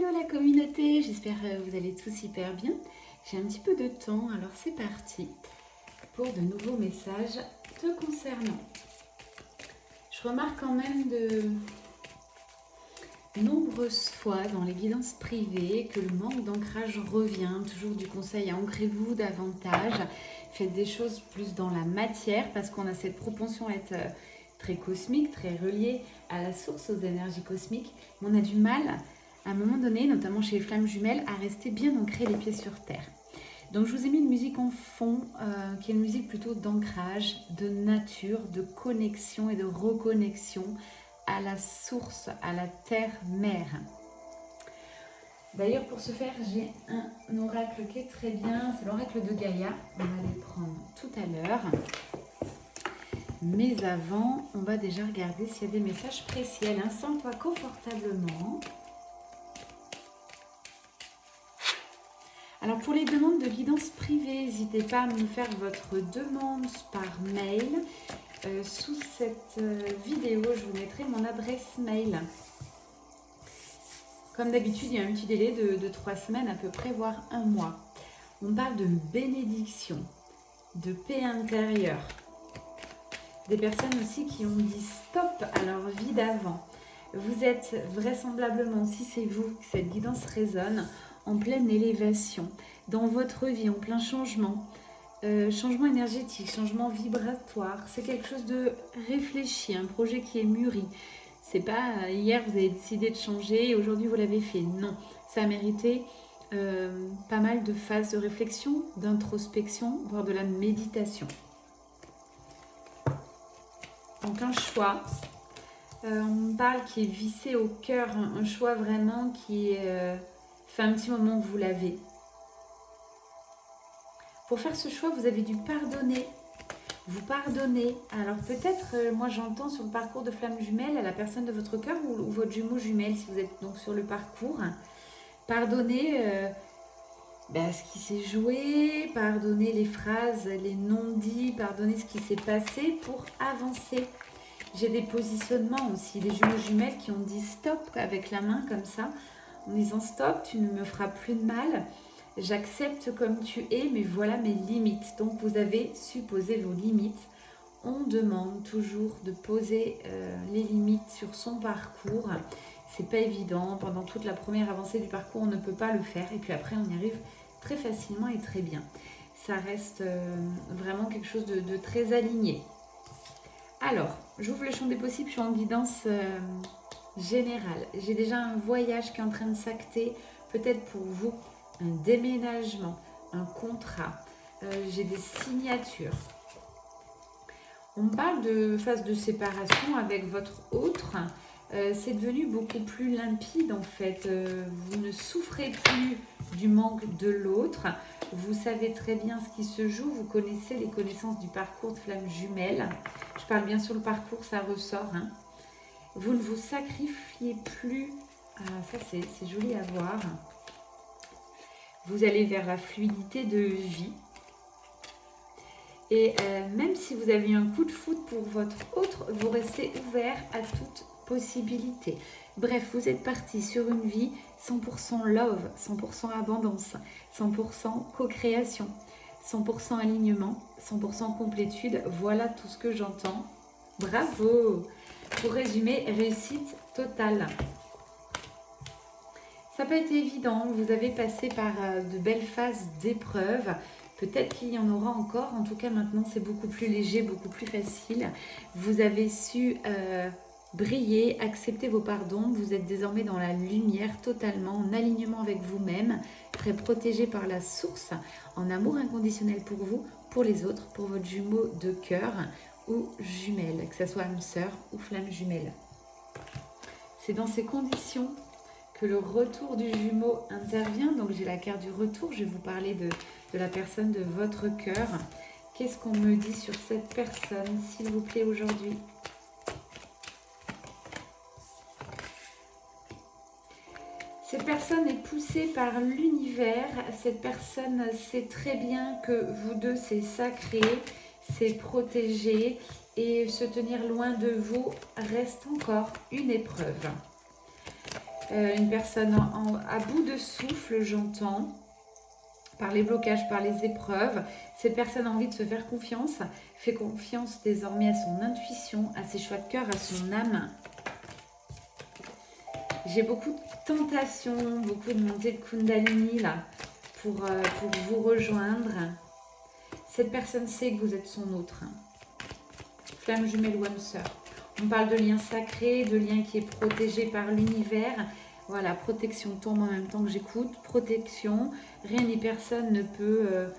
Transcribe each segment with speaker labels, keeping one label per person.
Speaker 1: Hello la communauté, j'espère que vous allez tous hyper bien. J'ai un petit peu de temps, alors c'est parti pour de nouveaux messages te concernant. Je remarque quand même de nombreuses fois dans les guidances privées que le manque d'ancrage revient, toujours du conseil à ancrez-vous davantage, faites des choses plus dans la matière parce qu'on a cette propension à être très cosmique, très relié à la source, aux énergies cosmiques, mais on a du mal à un moment donné, notamment chez les flammes jumelles, à rester bien ancré les pieds sur terre. Donc je vous ai mis une musique en fond, qui est une musique plutôt d'ancrage, de nature, de connexion et de reconnexion à la source, à la terre-mère. D'ailleurs, pour ce faire, j'ai un oracle qui est très bien, c'est l'oracle de Gaïa. On va les prendre tout à l'heure. Mais avant, on va déjà regarder s'il y a des messages précis. Installe-toi confortablement. Alors pour les demandes de guidance privée, n'hésitez pas à me faire votre demande par mail. Sous cette vidéo, je vous mettrai mon adresse mail. Comme d'habitude, il y a un petit délai de 3 semaines à peu près, voire 1 mois. On parle de bénédiction, de paix intérieure. Des personnes aussi qui ont dit stop à leur vie d'avant. Vous êtes vraisemblablement, si c'est vous, que cette guidance résonne, en pleine élévation, dans votre vie, en plein changement. Changement énergétique, changement vibratoire, c'est quelque chose de réfléchi, un projet qui est mûri. C'est pas hier vous avez décidé de changer et aujourd'hui vous l'avez fait. Non, ça a mérité pas mal de phases de réflexion, d'introspection, voire de la méditation. Donc un choix, on parle qui est vissé au cœur, un choix vraiment qui fait un petit moment que vous l'avez. Pour faire ce choix, vous avez dû pardonner. Vous pardonnez. Alors peut-être, moi j'entends sur le parcours de flamme jumelle à la personne de votre cœur ou votre jumeau jumelle si vous êtes donc sur le parcours. Pardonnez ce qui s'est joué, pardonnez les phrases, les non-dits, pardonnez ce qui s'est passé pour avancer. J'ai des positionnements aussi, des jumeaux jumelles qui ont dit stop avec la main comme ça, en disant stop, tu ne me feras plus de mal. J'accepte comme tu es, mais voilà mes limites. Donc, vous avez su poser vos limites. On demande toujours de poser les limites sur son parcours. C'est pas évident. Pendant toute la première avancée du parcours, on ne peut pas le faire. Et puis après, on y arrive très facilement et très bien. Ça reste vraiment quelque chose de très aligné. Alors, j'ouvre le champ des possibles. Je suis en guidance générale. J'ai déjà un voyage qui est en train de s'acter. Peut-être pour vous. Un déménagement, un contrat, j'ai des signatures. On parle de phase de séparation avec votre autre. C'est devenu beaucoup plus limpide en fait. Vous ne souffrez plus du manque de l'autre. Vous savez très bien ce qui se joue. Vous connaissez les connaissances du parcours de flamme jumelle. Je parle bien sur le parcours, ça ressort. Vous ne vous sacrifiez plus. Ah, ça c'est joli à voir. Vous allez vers la fluidité de vie. Et même si vous avez eu un coup de foudre pour votre autre, vous restez ouvert à toute possibilité. Bref, vous êtes parti sur une vie 100% love, 100% abondance, 100% co-création, 100% alignement, 100% complétude. Voilà tout ce que j'entends. Bravo! Pour résumer, réussite totale. Ça n'a pas été évident, vous avez passé par de belles phases d'épreuves. Peut-être qu'il y en aura encore, en tout cas maintenant c'est beaucoup plus léger, beaucoup plus facile. Vous avez su briller, accepter vos pardons. Vous êtes désormais dans la lumière totalement, en alignement avec vous-même, très protégé par la source, en amour inconditionnel pour vous, pour les autres, pour votre jumeau de cœur ou jumelle, que ce soit âme sœur ou flamme jumelle. C'est dans ces conditions que le retour du jumeau intervient. Donc j'ai la carte du retour, je vais vous parler de la personne de votre cœur. Qu'est-ce qu'on me dit sur cette personne, s'il vous plaît, aujourd'hui? Cette personne est poussée par l'univers. Cette personne sait très bien que vous deux, c'est sacré, c'est protégé. Et se tenir loin de vous reste encore une épreuve. Une personne à bout de souffle, j'entends, par les blocages, par les épreuves. Cette personne a envie de se faire confiance, fait confiance désormais à son intuition, à ses choix de cœur, à son âme. J'ai beaucoup de tentations, beaucoup de montée de Kundalini là, pour vous rejoindre. Cette personne sait que vous êtes son autre. Flamme jumelle ou âme sœur. On parle de lien sacré, de lien qui est protégé par l'univers. Voilà, protection tombe en même temps que j'écoute. Protection, rien ni personne ne peut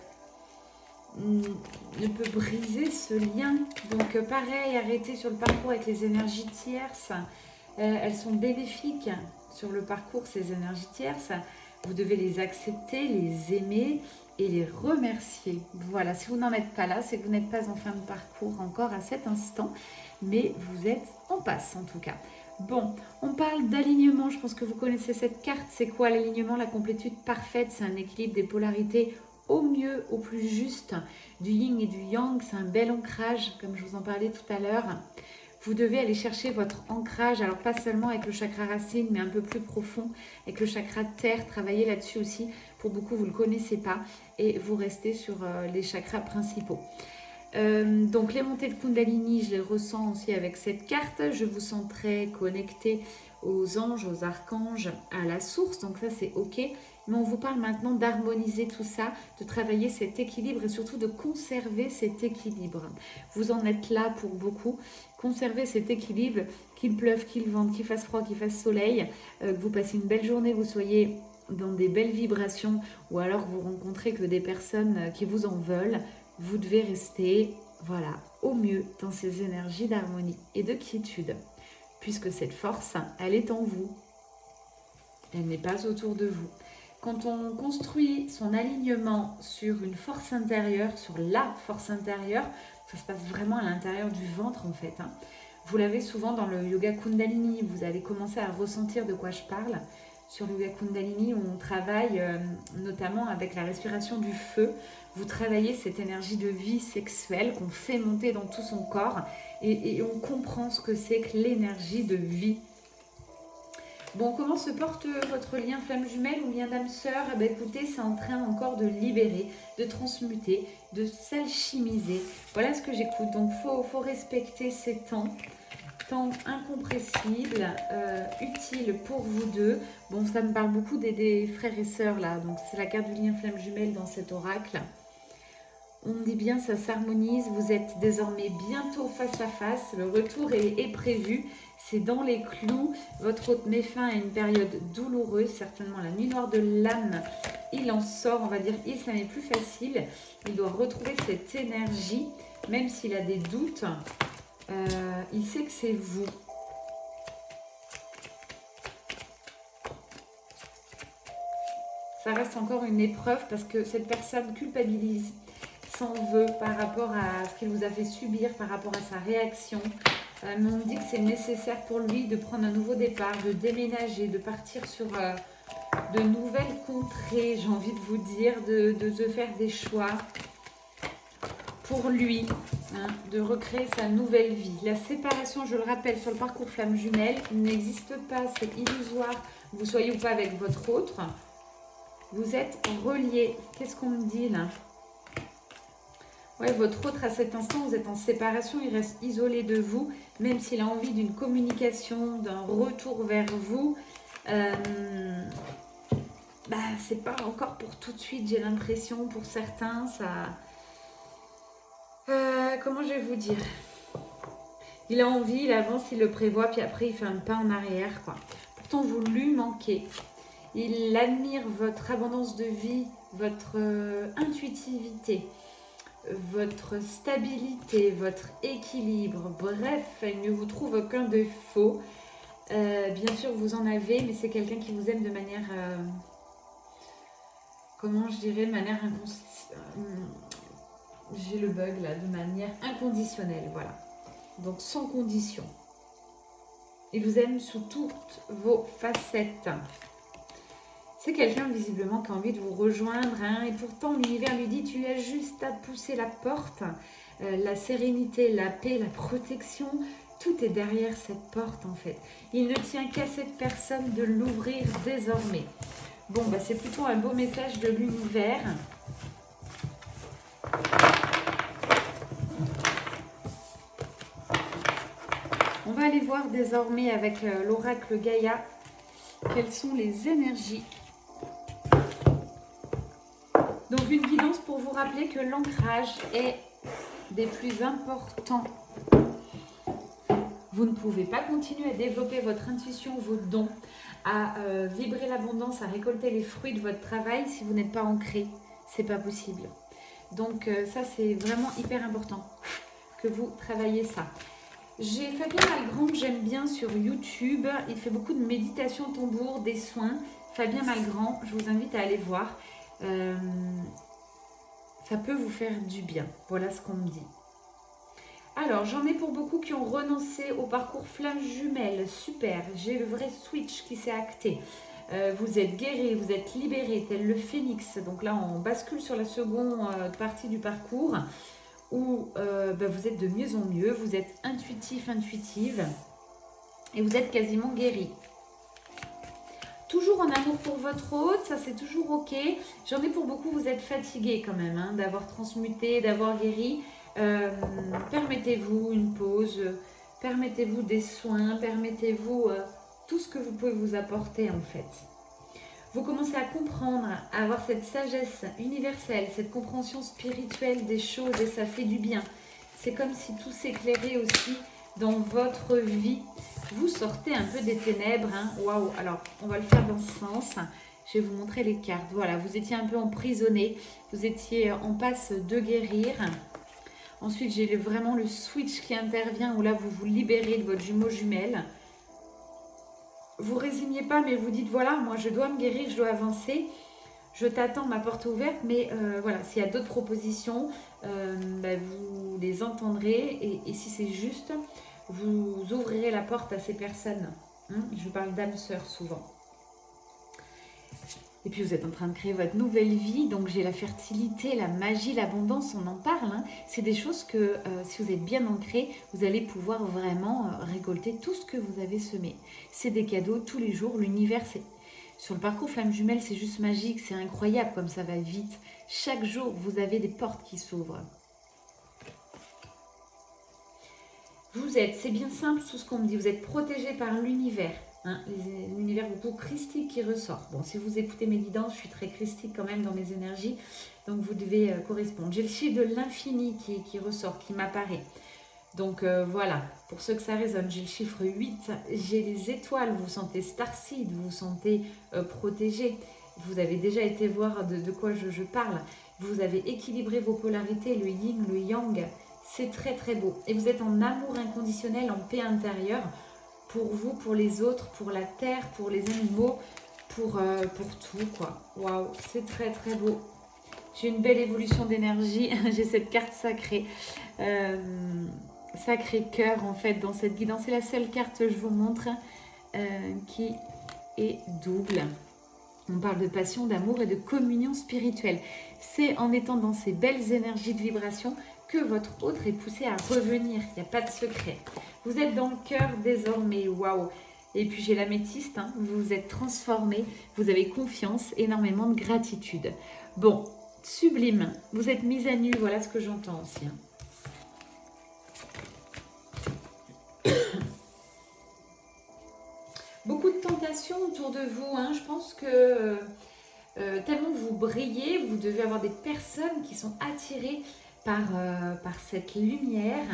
Speaker 1: briser ce lien. Donc pareil, arrêtez sur le parcours avec les énergies tierces. Elles sont bénéfiques sur le parcours, ces énergies tierces. Vous devez les accepter, les aimer et les remercier. Voilà, si vous n'en êtes pas là, c'est que vous n'êtes pas en fin de parcours encore à cet instant, mais vous êtes en passe en tout cas. Bon, on parle d'alignement, je pense que vous connaissez cette carte. C'est quoi l'alignement? La complétude parfaite, c'est un équilibre des polarités au mieux, au plus juste, du yin et du yang. C'est un bel ancrage, comme je vous en parlais tout à l'heure. Vous devez aller chercher votre ancrage, alors pas seulement avec le chakra racine, mais un peu plus profond, avec le chakra terre, travaillez là-dessus aussi. Pour beaucoup, vous ne le connaissez pas et vous restez sur les chakras principaux. Donc les montées de Kundalini, je les ressens aussi avec cette carte. Je vous sens très connecté aux anges, aux archanges, à la source. Donc ça, c'est OK. Mais on vous parle maintenant d'harmoniser tout ça, de travailler cet équilibre et surtout de conserver cet équilibre. Vous en êtes là pour beaucoup. Conservez cet équilibre, qu'il pleuve, qu'il vente, qu'il fasse froid, qu'il fasse soleil, que vous passez une belle journée, vous soyez dans des belles vibrations ou alors vous rencontrez que des personnes qui vous en veulent. Vous devez rester, voilà, au mieux dans ces énergies d'harmonie et de quiétude, puisque cette force, elle est en vous. Elle n'est pas autour de vous. Quand on construit son alignement sur une force intérieure, sur la force intérieure, ça se passe vraiment à l'intérieur du ventre en fait. Vous l'avez souvent dans le yoga Kundalini, vous allez commencer à ressentir de quoi je parle. Sur le yoga Kundalini, où on travaille notamment avec la respiration du feu. Vous travaillez cette énergie de vie sexuelle qu'on fait monter dans tout son corps et on comprend ce que c'est que l'énergie de vie. Bon, comment se porte votre lien flamme jumelle ou lien d'âme sœur? Eh bien, écoutez, c'est en train encore de libérer, de transmuter, de s'alchimiser. Voilà ce que j'écoute. Donc, faut respecter ces temps incompressibles, utiles pour vous deux. Bon, ça me parle beaucoup des frères et sœurs là. Donc, c'est la carte du lien flamme jumelle dans cet oracle. On me dit bien, ça s'harmonise. Vous êtes désormais bientôt face à face. Le retour est prévu. C'est dans les clous. Votre hôte met fin à une période douloureuse, certainement la nuit noire de l'âme. Il en sort, on va dire, ça n'est plus facile. Il doit retrouver cette énergie, même s'il a des doutes. Il sait que c'est vous. Ça reste encore une épreuve parce que cette personne culpabilise, s'en veut par rapport à ce qu'il vous a fait subir, par rapport à sa réaction. Mais on me dit que c'est nécessaire pour lui de prendre un nouveau départ, de déménager, de partir sur de nouvelles contrées, j'ai envie de vous dire, de faire des choix pour lui, de recréer sa nouvelle vie. La séparation, je le rappelle, sur le parcours flamme jumelle, n'existe pas, c'est illusoire. Vous soyez ou pas avec votre autre, vous êtes reliés. Qu'est-ce qu'on me dit là? Ouais, votre autre, à cet instant, vous êtes en séparation, il reste isolé de vous, même s'il a envie d'une communication, d'un retour vers vous. C'est pas encore pour tout de suite, j'ai l'impression, pour certains, ça... comment je vais vous dire? Il a envie, il avance, il le prévoit, puis après, il fait un pas en arrière, quoi. Pourtant, vous lui manquez. Il admire votre abondance de vie, votre intuitivité, votre stabilité, votre équilibre, bref, il ne vous trouve aucun défaut. Bien sûr, vous en avez, mais c'est quelqu'un qui vous aime de manière, comment je dirais, de manière j'ai le bug là, de manière inconditionnelle, voilà. Donc sans condition. Il vous aime sous toutes vos facettes. C'est quelqu'un visiblement qui a envie de vous rejoindre, et pourtant l'univers lui dit tu as juste à pousser la porte. La sérénité, la paix, la protection, Tout est derrière cette porte en fait. Il ne tient qu'à cette personne de l'ouvrir désormais. Bon, bah, c'est plutôt un beau message de l'univers. On va aller voir désormais avec l'oracle Gaïa quelles sont les énergies. Donc une guidance pour vous rappeler que l'ancrage est des plus importants. Vous ne pouvez pas continuer à développer votre intuition, vos dons, à vibrer l'abondance, à récolter les fruits de votre travail si vous n'êtes pas ancré. C'est pas possible. Donc ça c'est vraiment hyper important que vous travaillez ça. J'ai Fabien Malgrand que j'aime bien sur YouTube. Il fait beaucoup de méditation tambour, des soins. Fabien Malgrand, je vous invite à aller voir. Ça peut vous faire du bien. Voilà ce qu'on me dit. Alors, j'en ai pour beaucoup qui ont renoncé au parcours flamme jumelle. Super, j'ai le vrai switch qui s'est acté. Vous êtes guéri, vous êtes libéré, tel le phénix. Donc là, on bascule sur la seconde partie du parcours où vous êtes de mieux en mieux. Vous êtes intuitif, intuitive et vous êtes quasiment guéri. Toujours en amour pour votre hôte, ça c'est toujours ok. J'en ai pour beaucoup, vous êtes fatigué quand même hein, d'avoir transmuté, d'avoir guéri. Permettez-vous une pause, permettez-vous des soins, permettez-vous tout ce que vous pouvez vous apporter en fait. Vous commencez à comprendre, à avoir cette sagesse universelle, cette compréhension spirituelle des choses et ça fait du bien. C'est comme si tout s'éclairait aussi dans votre vie. Vous sortez un peu des ténèbres. Hein. Waouh! Alors, on va le faire dans ce sens. Je vais vous montrer les cartes. Voilà, vous étiez un peu emprisonné. Vous étiez en passe de guérir. Ensuite, j'ai vraiment le switch qui intervient où là, vous vous libérez de votre jumeau jumelle. Vous ne résignez pas, mais vous dites, voilà, moi, je dois me guérir, je dois avancer. Je t'attends, ma porte est ouverte, mais voilà, s'il y a d'autres propositions, vous les entendrez. Et si c'est juste, vous ouvrirez la porte à ces personnes. Je parle d'âme sœur souvent. Et puis vous êtes en train de créer votre nouvelle vie, donc j'ai la fertilité, la magie, l'abondance, on en parle. Hein. C'est des choses que si vous êtes bien ancré, vous allez pouvoir vraiment récolter tout ce que vous avez semé. C'est des cadeaux tous les jours, l'univers, c'est... Sur le parcours flamme jumelle, c'est juste magique, c'est incroyable comme ça va vite. Chaque jour, vous avez des portes qui s'ouvrent. Vous êtes, c'est bien simple tout ce qu'on me dit, vous êtes protégé par l'univers. Hein, l'univers beaucoup christique qui ressort. Bon, si vous écoutez mes guidances, je suis très christique quand même dans mes énergies, donc vous devez correspondre. J'ai le chiffre de l'infini qui ressort, qui m'apparaît. Donc voilà, pour ceux que ça résonne, j'ai le chiffre 8, j'ai les étoiles, vous sentez starseed, vous vous sentez protégé. Vous avez déjà été voir de quoi je parle. Vous avez équilibré vos polarités, le yin, le yang. C'est très très beau. Et vous êtes en amour inconditionnel, en paix intérieure. Pour vous, pour les autres, pour la terre, pour les animaux, pour tout quoi. Waouh, c'est très très beau. J'ai une belle évolution d'énergie. J'ai cette carte sacrée. Sacré cœur en fait dans cette guidance. C'est la seule carte que je vous montre qui est double. On parle de passion, d'amour et de communion spirituelle. C'est en étant dans ces belles énergies de vibration que votre autre est poussé à revenir. Il n'y a pas de secret. Vous êtes dans le cœur désormais. Waouh! Et puis j'ai l'améthyste. Hein. Vous vous êtes transformé. Vous avez confiance, énormément de gratitude. Bon, sublime. Vous êtes mise à nu. Voilà ce que j'entends aussi. Hein. Beaucoup de tentations autour de vous. Hein. Je pense que tellement vous brillez, vous devez avoir des personnes qui sont attirées par cette lumière.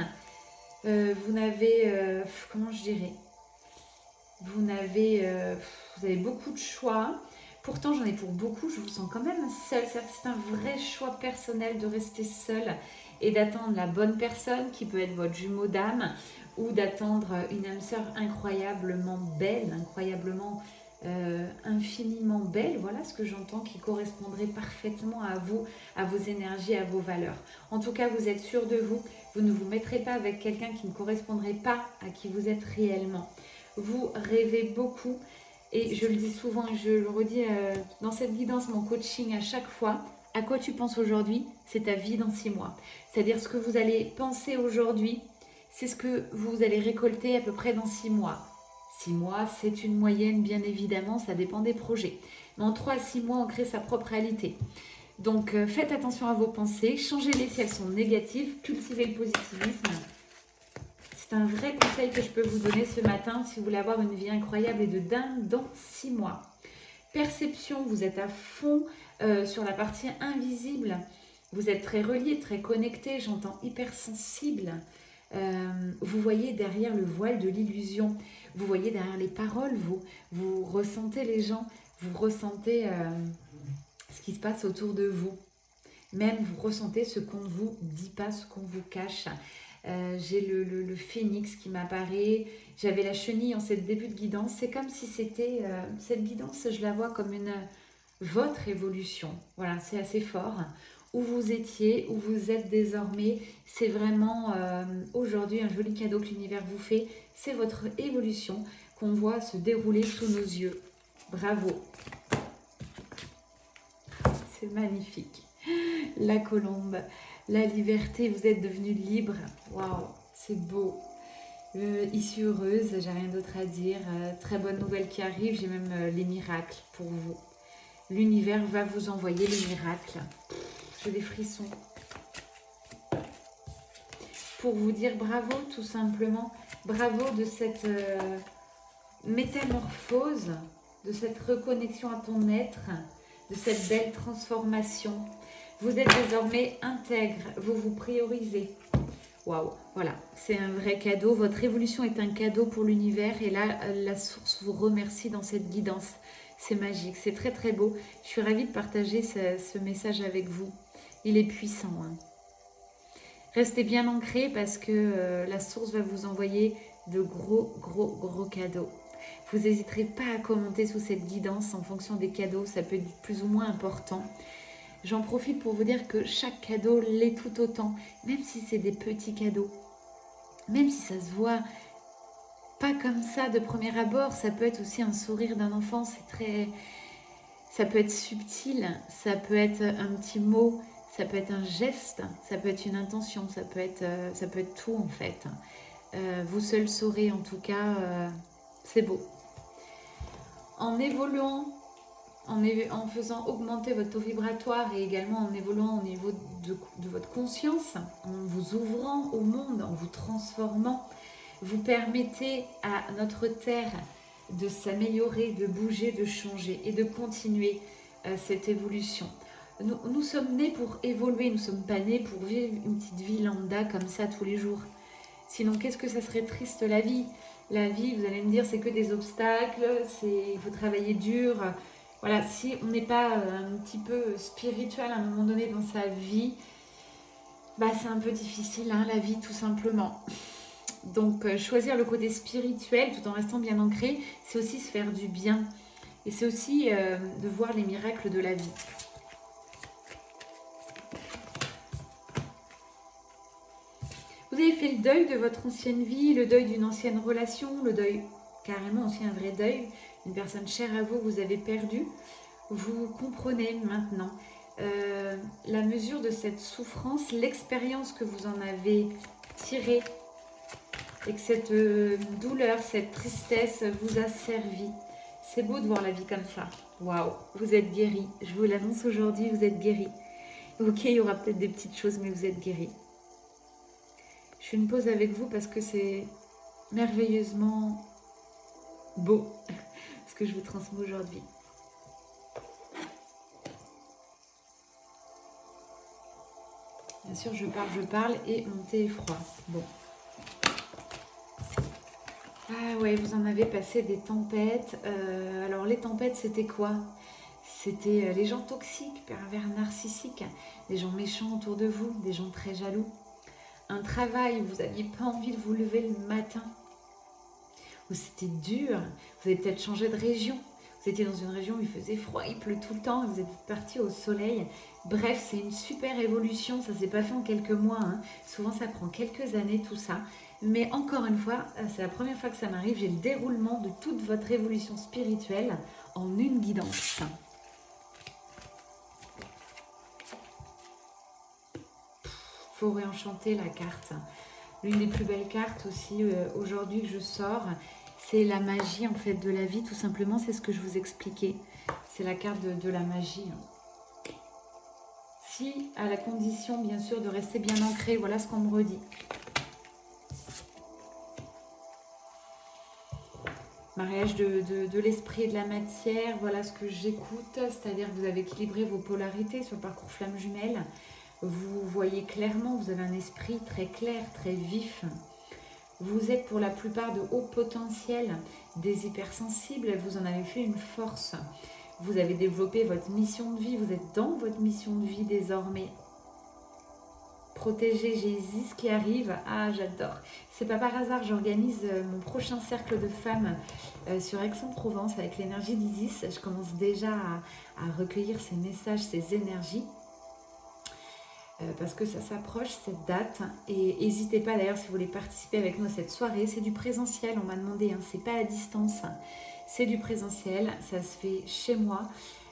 Speaker 1: Vous n'avez, comment je dirais, vous avez beaucoup de choix. Pourtant, j'en ai pour beaucoup, je vous sens quand même seule. C'est un vrai choix personnel de rester seule et d'attendre la bonne personne qui peut être votre jumeau d'âme ou d'attendre une âme sœur incroyablement belle, incroyablement infiniment belle. Voilà ce que j'entends qui correspondrait parfaitement à vous, à vos énergies, à vos valeurs. En tout cas, vous êtes sûr de vous. Vous ne vous mettrez pas avec quelqu'un qui ne correspondrait pas à qui vous êtes réellement. Vous rêvez beaucoup. Et je le dis souvent et je le redis dans cette guidance, mon coaching à chaque fois, à quoi tu penses aujourd'hui, c'est ta vie dans 6 mois. C'est-à-dire ce que vous allez penser aujourd'hui, c'est ce que vous allez récolter à peu près dans 6 mois. 6 mois, c'est une moyenne, bien évidemment, ça dépend des projets. Mais en 3 à 6 mois, on crée sa propre réalité. Donc, faites attention à vos pensées, changez-les si elles sont négatives, cultivez le positivisme. C'est un vrai conseil que je peux vous donner ce matin si vous voulez avoir une vie incroyable et de dingue dans 6 mois. Perception, vous êtes à fond sur la partie invisible. Vous êtes très relié, très connecté, j'entends hypersensible. Vous voyez derrière le voile de l'illusion. Vous voyez derrière les paroles, vous ressentez les gens, vous ressentez ce qui se passe autour de vous. Même vous ressentez ce qu'on ne vous dit pas, ce qu'on vous cache. J'ai le phénix qui m'apparaît. J'avais la chenille en cette début de guidance. C'est comme si c'était... cette guidance, je la vois comme votre évolution. Voilà, c'est assez fort. Où vous étiez, où vous êtes désormais. C'est vraiment aujourd'hui un joli cadeau que l'univers vous fait. C'est votre évolution qu'on voit se dérouler sous nos yeux. Bravo. C'est magnifique. La colombe, la liberté, vous êtes devenue libre. Waouh, c'est beau. Issue heureuse, j'ai rien d'autre à dire. Très bonne nouvelle qui arrive, j'ai même les miracles pour vous. L'univers va vous envoyer les miracles. J'ai des frissons. Pour vous dire bravo, tout simplement. Bravo de cette métamorphose, de cette reconnexion à ton être, de cette belle transformation. Vous êtes désormais intègre, vous vous priorisez. Waouh, voilà, c'est un vrai cadeau. Votre évolution est un cadeau pour l'univers et là, la source vous remercie dans cette guidance. C'est magique, c'est très très beau. Je suis ravie de partager ce message avec vous. Il est puissant. Hein. Restez bien ancrés parce que la source va vous envoyer de gros cadeaux. Vous n'hésiterez pas à commenter sous cette guidance en fonction des cadeaux. Ça peut être plus ou moins important. J'en profite pour vous dire que chaque cadeau l'est tout autant, même si c'est des petits cadeaux. Même si ça se voit pas comme ça de premier abord, ça peut être aussi un sourire d'un enfant, ça peut être subtil, ça peut être un petit mot, ça peut être un geste, ça peut être une intention, ça peut être tout en fait. Vous seul saurez en tout cas, c'est beau. En évoluant, en faisant augmenter votre taux vibratoire et également en évoluant au niveau de votre conscience, en vous ouvrant au monde, en vous transformant, vous permettez à notre Terre de s'améliorer, de bouger, de changer et de continuer cette évolution. Nous sommes nés pour évoluer, nous ne sommes pas nés pour vivre une petite vie lambda comme ça tous les jours. Sinon, qu'est-ce que ça serait triste la vie ? La vie, vous allez me dire, c'est que des obstacles, il faut travailler dur. Voilà, si on n'est pas un petit peu spirituel à un moment donné dans sa vie, bah c'est un peu difficile, hein, la vie tout simplement. Donc choisir le côté spirituel tout en restant bien ancré, c'est aussi se faire du bien. Et c'est aussi de voir les miracles de la vie. Vous avez fait le deuil de votre ancienne vie, le deuil d'une ancienne relation, le deuil, carrément aussi un vrai deuil, une personne chère à vous que vous avez perdue. Vous comprenez maintenant la mesure de cette souffrance, l'expérience que vous en avez tirée et que cette douleur, cette tristesse vous a servi. C'est beau de voir la vie comme ça. Waouh, vous êtes guéri. Je vous l'annonce aujourd'hui, vous êtes guéri. Ok, il y aura peut-être des petites choses, mais vous êtes guéri. Je fais une pause avec vous parce que c'est merveilleusement beau ce que je vous transmets aujourd'hui. Bien sûr, je parle et mon thé est froid. Bon. Ah ouais, vous en avez passé des tempêtes. Alors les tempêtes, c'était quoi ? C'était les gens toxiques, pervers, narcissiques, des gens méchants autour de vous, des gens très jaloux. Un travail où vous n'aviez pas envie de vous lever le matin, où c'était dur. Vous avez peut-être changé de région. Vous étiez dans une région où il faisait froid, il pleut tout le temps et vous êtes parti au soleil. Bref, c'est une super évolution, ça ne s'est pas fait en quelques mois. Hein. Souvent, ça prend quelques années tout ça. Mais encore une fois, c'est la première fois que ça m'arrive, j'ai le déroulement de toute votre évolution spirituelle en une guidance. Faut réenchanter la carte. L'une des plus belles cartes aussi aujourd'hui que je sors, c'est la magie en fait de la vie, tout simplement, c'est ce que je vous expliquais. C'est la carte de la magie. Si, à la condition bien sûr de rester bien ancré, voilà ce qu'on me redit. Mariage de l'esprit et de la matière, voilà ce que j'écoute, c'est-à-dire que vous avez équilibré vos polarités sur le parcours flamme jumelle. Vous voyez clairement, vous avez un esprit très clair, très vif. Vous êtes pour la plupart de haut potentiel, des hypersensibles, vous en avez fait une force. Vous avez développé votre mission de vie, vous êtes dans votre mission de vie désormais. Protégé, j'ai Isis qui arrive. Ah, j'adore. C'est pas par hasard, j'organise mon prochain cercle de femmes sur Aix-en-Provence avec l'énergie d'Isis. Je commence déjà à recueillir ces messages, ces énergies. Parce que ça s'approche cette date et n'hésitez pas d'ailleurs si vous voulez participer avec nous à cette soirée, c'est du présentiel, on m'a demandé, hein, c'est pas à distance, c'est du présentiel, ça se fait chez moi,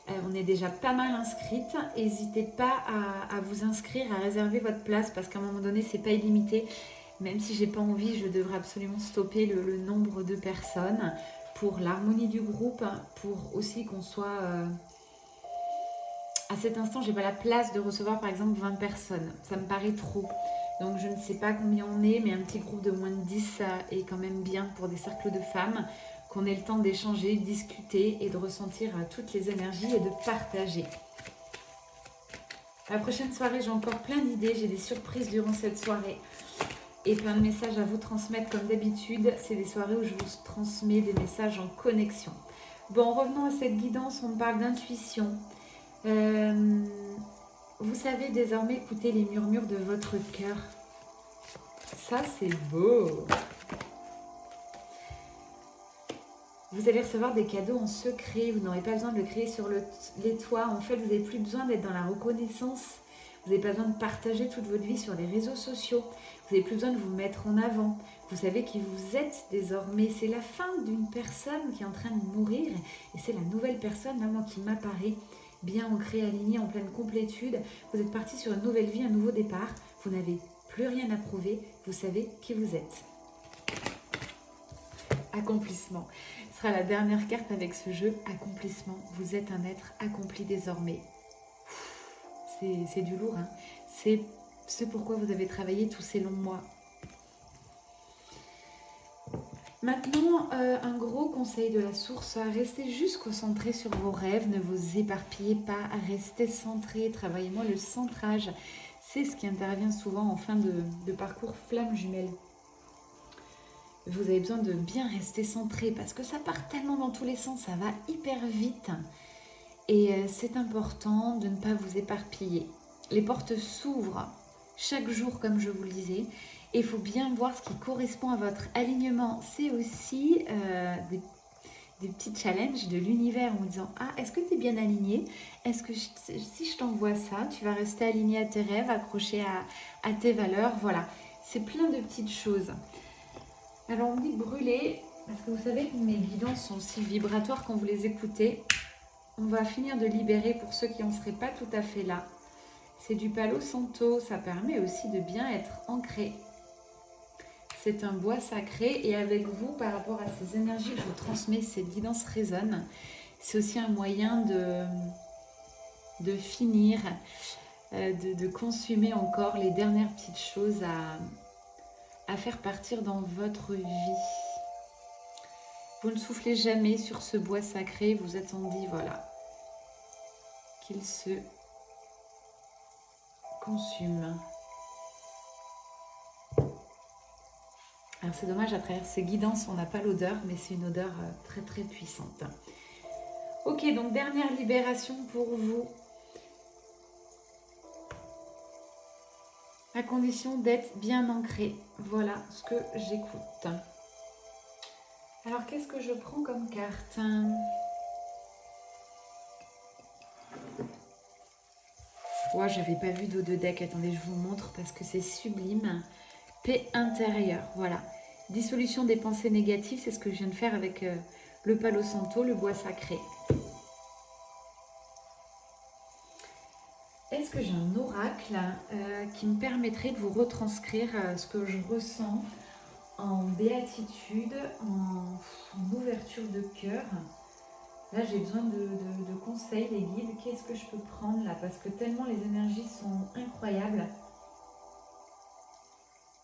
Speaker 1: on est déjà pas mal inscrites, n'hésitez pas à vous inscrire, à réserver votre place parce qu'à un moment donné c'est pas illimité, même si j'ai pas envie, je devrais absolument stopper le nombre de personnes pour l'harmonie du groupe, pour aussi qu'on soit... À cet instant, j'ai pas la place de recevoir par exemple 20 personnes. Ça me paraît trop. Donc je ne sais pas combien on est, mais un petit groupe de moins de 10, ça est quand même bien pour des cercles de femmes. Qu'on ait le temps d'échanger, de discuter et de ressentir toutes les énergies et de partager. La prochaine soirée, j'ai encore plein d'idées. J'ai des surprises durant cette soirée. Et plein de messages à vous transmettre comme d'habitude. C'est des soirées où je vous transmets des messages en connexion. Bon, revenons à cette guidance. On parle d'intuition. Vous savez désormais écouter les murmures de votre cœur. Ça, c'est beau. Vous allez recevoir des cadeaux en secret. Vous n'aurez pas besoin de le créer sur les toits. En fait, vous n'avez plus besoin d'être dans la reconnaissance. Vous n'avez pas besoin de partager toute votre vie sur les réseaux sociaux. Vous n'avez plus besoin de vous mettre en avant. Vous savez qui vous êtes désormais. C'est la fin d'une personne qui est en train de mourir. Et c'est la nouvelle personne, là, moi, qui m'apparaît. Bien ancré, aligné, en pleine complétude. Vous êtes parti sur une nouvelle vie, un nouveau départ. Vous n'avez plus rien à prouver. Vous savez qui vous êtes. Accomplissement. Ce sera la dernière carte avec ce jeu. Accomplissement. Vous êtes un être accompli désormais. C'est du lourd. Hein. C'est ce pourquoi vous avez travaillé tous ces longs mois. Maintenant, un gros conseil de la source, restez juste concentré sur vos rêves, ne vous éparpillez pas, restez centré, travaillez moins le centrage. C'est ce qui intervient souvent en fin de parcours flamme jumelle. Vous avez besoin de bien rester centré parce que ça part tellement dans tous les sens, ça va hyper vite. Et c'est important de ne pas vous éparpiller. Les portes s'ouvrent chaque jour, comme je vous le disais. Et il faut bien voir ce qui correspond à votre alignement. C'est aussi des petits challenges de l'univers en vous disant « Ah, est-ce que tu es bien aligné? Est-ce que si je t'envoie ça, tu vas rester aligné à tes rêves, accroché à tes valeurs ?» Voilà, c'est plein de petites choses. Alors, on me dit brûler, parce que vous savez que mes guidances sont aussi vibratoires quand vous les écoutez. On va finir de libérer pour ceux qui n'en seraient pas tout à fait là. C'est du Palo Santo, ça permet aussi de bien être ancré. C'est un bois sacré et avec vous, par rapport à ces énergies que je vous transmets, cette guidance résonne. C'est aussi un moyen de finir, de consommer encore les dernières petites choses à faire partir dans votre vie. Vous ne soufflez jamais sur ce bois sacré, vous attendez, voilà, qu'il se consume. Alors c'est dommage, à travers ces guidances, on n'a pas l'odeur, mais c'est une odeur très très puissante. Ok, donc dernière libération pour vous. À condition d'être bien ancré. Voilà ce que j'écoute. Alors qu'est-ce que je prends comme carte ? Ouais, je n'avais pas vu d'eau de deck. Attendez, je vous montre parce que c'est sublime. Paix intérieure, voilà. Dissolution des pensées négatives, c'est ce que je viens de faire avec le Palo Santo, le bois sacré. Est-ce que j'ai un oracle qui me permettrait de vous retranscrire ce que je ressens en béatitude, en ouverture de cœur? Là, j'ai besoin de conseils, les guides. Qu'est-ce que je peux prendre là? Parce que tellement les énergies sont incroyables.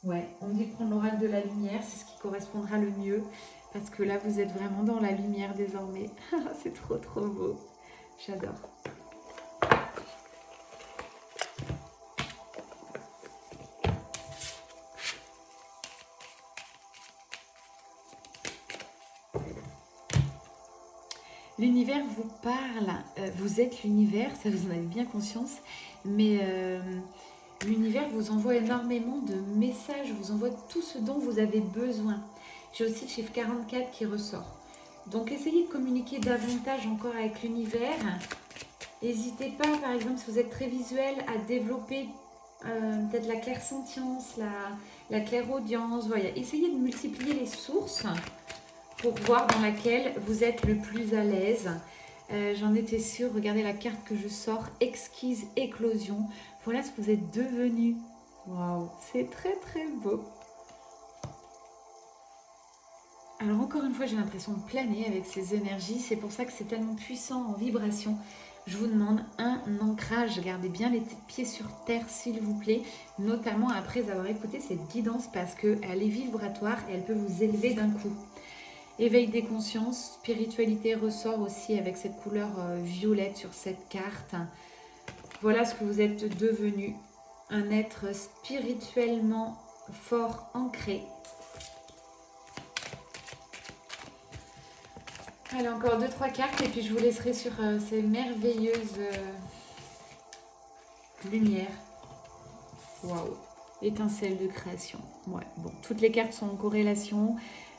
Speaker 1: Ouais, on me dit de prendre l'oracle de la lumière, c'est ce qui correspondra le mieux. Parce que là, vous êtes vraiment dans la lumière désormais. C'est trop, trop beau. J'adore. L'univers vous parle, vous êtes l'univers, ça vous en avez bien conscience, mais l'univers vous envoie énormément de messages, vous envoie tout ce dont vous avez besoin. J'ai aussi le chiffre 44 qui ressort. Donc essayez de communiquer davantage encore avec l'univers. N'hésitez pas, par exemple, si vous êtes très visuel, à développer peut-être la clairsentience, la clairaudience. Voilà. Essayez de multiplier les sources pour voir dans laquelle vous êtes le plus à l'aise. J'en étais sûre, regardez la carte que je sors, exquise éclosion. Voilà ce que vous êtes devenu. Waouh, c'est très très beau. Alors encore une fois, j'ai l'impression de planer avec ces énergies. C'est pour ça que c'est tellement puissant en vibration. Je vous demande un ancrage. Gardez bien les pieds sur terre, s'il vous plaît. Notamment après avoir écouté cette guidance parce qu'elle est vibratoire et elle peut vous élever d'un coup. Éveil des consciences, spiritualité ressort aussi avec cette couleur violette sur cette carte. Voilà ce que vous êtes devenu. Un être spirituellement fort, ancré. Allez, encore 2-3 cartes et puis je vous laisserai sur ces merveilleuses lumières. Waouh! Étincelle de création. Ouais, bon, toutes les cartes sont en corrélation.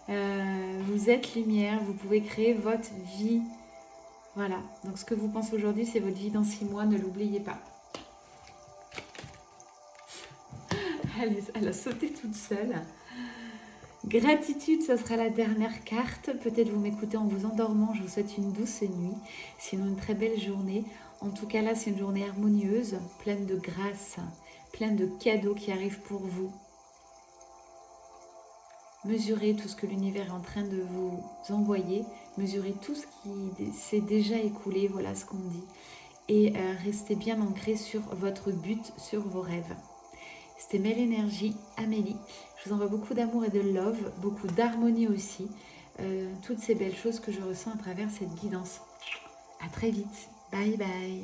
Speaker 1: Vous êtes lumière, vous pouvez créer votre vie. Voilà, donc ce que vous pensez aujourd'hui, c'est votre vie dans 6 mois, ne l'oubliez pas. Allez, elle a sauté toute seule. Gratitude, ça sera la dernière carte. Peut-être vous m'écoutez en vous endormant, je vous souhaite une douce nuit. Sinon, une très belle journée. En tout cas, là, c'est une journée harmonieuse, pleine de grâce, pleine de cadeaux qui arrivent pour vous. Mesurez tout ce que l'univers est en train de vous envoyer, mesurez tout ce qui s'est déjà écoulé, voilà ce qu'on dit, et restez bien ancré sur votre but, sur vos rêves. C'était Mel Énergie, Amélie. Je vous envoie beaucoup d'amour et de love, beaucoup d'harmonie aussi, toutes ces belles choses que je ressens à travers cette guidance. À très vite, bye bye.